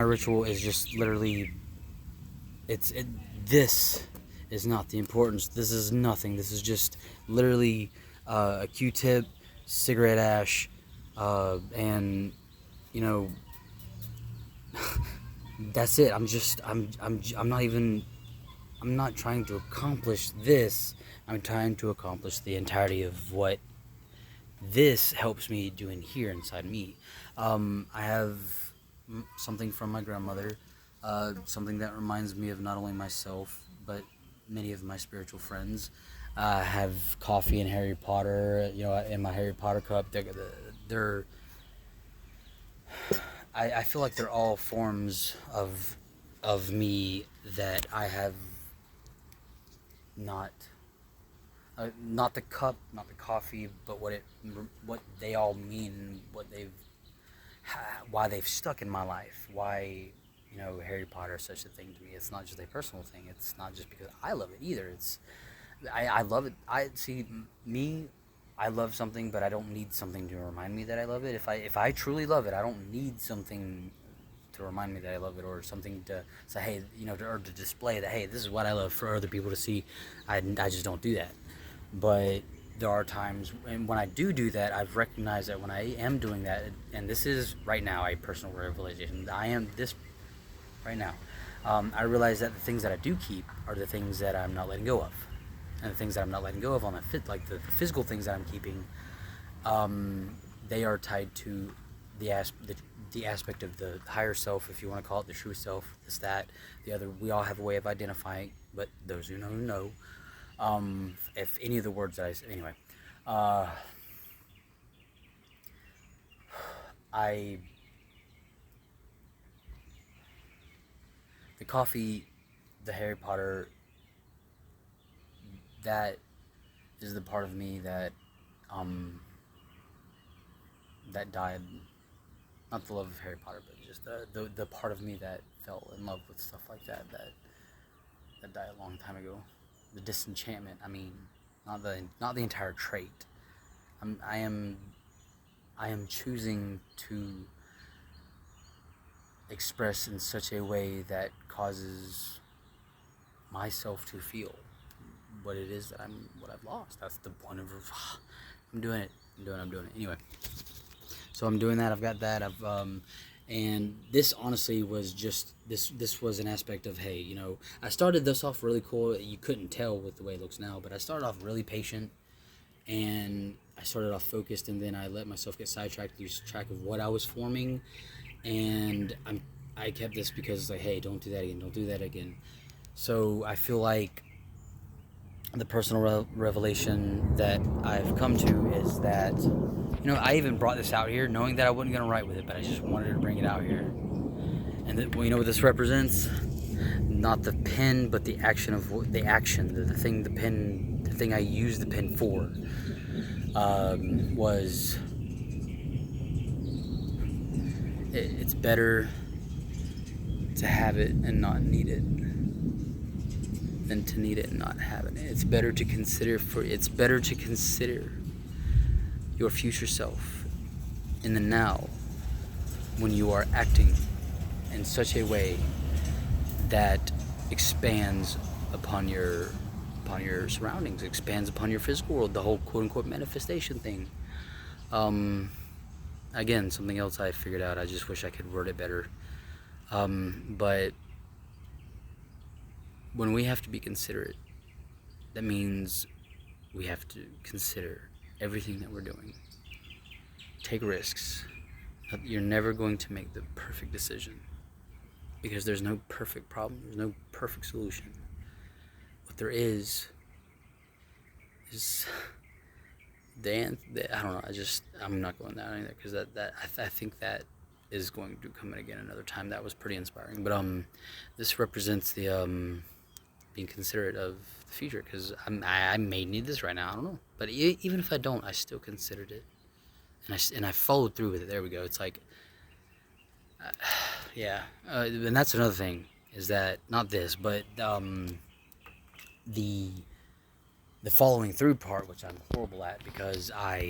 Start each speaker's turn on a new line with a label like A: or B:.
A: My ritual is just literally, this is not the importance. This is nothing. This is just literally a Q-tip, cigarette ash, and you know, that's it. I'm not even, I'm not trying to accomplish this. I'm trying to accomplish the entirety of what this helps me do in here inside me. I have something from my grandmother, something that reminds me of not only myself but many of my spiritual friends. I have coffee and Harry Potter, in my Harry Potter cup. They're I feel like they're all forms of me that I have not. Not the cup, not the coffee, but what they all mean, why they've stuck in my life, why Harry Potter is such a thing to me. It's not just a personal thing. It's not just because I love it either. I love it. I see me. I love something, but I don't need something to remind me that I love it. If I truly love it, I don't need something to remind me that I love it, or something to say, hey, or to display that, hey, this is what I love for other people to see. I just don't do that. But there are times, and when I do that, I've recognized that when I am doing that, and this is right now a personal revelation, I am this right now. I realize that the things that I do keep are the things that I'm not letting go of, and the things that I'm not letting go of on like the physical things that I'm keeping, they are tied to the aspect of the higher self, if you want to call it the true self, this, that, the other. We all have a way of identifying, but those who know. If any of the words that I say, anyway, the coffee, the Harry Potter, that is the part of me that, that died. Not the love of Harry Potter, but just the part of me that fell in love with stuff like that died a long time ago. The disenchantment. I mean, not the entire trait. I am choosing to express in such a way that causes myself to feel what it is that what I've lost. That's the point of I'm doing it. Anyway, so I'm doing that. I've got that. And this honestly was just this was an aspect of, hey, I started this off really cool. You couldn't tell with the way it looks now, but I started off really patient, and I started off focused, and then I let myself get sidetracked, lose track of what I was forming, and I kept this because, like, hey, don't do that again. So I feel like the personal revelation that I've come to is that, I even brought this out here knowing that I wasn't going to write with it, but I just wanted to bring it out here. And you know what this represents? Not the pen, but the action of the action, the thing I used the pen for, was, it's better to have it and not need it than to need it and not have it. It's better to consider your future self in the now, when you are acting in such a way that expands upon your surroundings, expands upon your physical world, the whole quote-unquote manifestation thing. Again, something else I figured out. I just wish I could word it better. But when we have to be considerate, that means we have to consider everything that we're doing. Take risks. You're never going to make the perfect decision, because there's no perfect problem, there's no perfect solution. What there is I don't know. I'm not going down either, because I think that is going to come in again another time. That was pretty inspiring. But this represents the being considerate of the future, because I may need this right now. I don't know, but even if I don't, I still considered it, and I followed through with it. There we go. It's like, yeah, and that's another thing, is that not this, but the following through part, which I'm horrible at, because I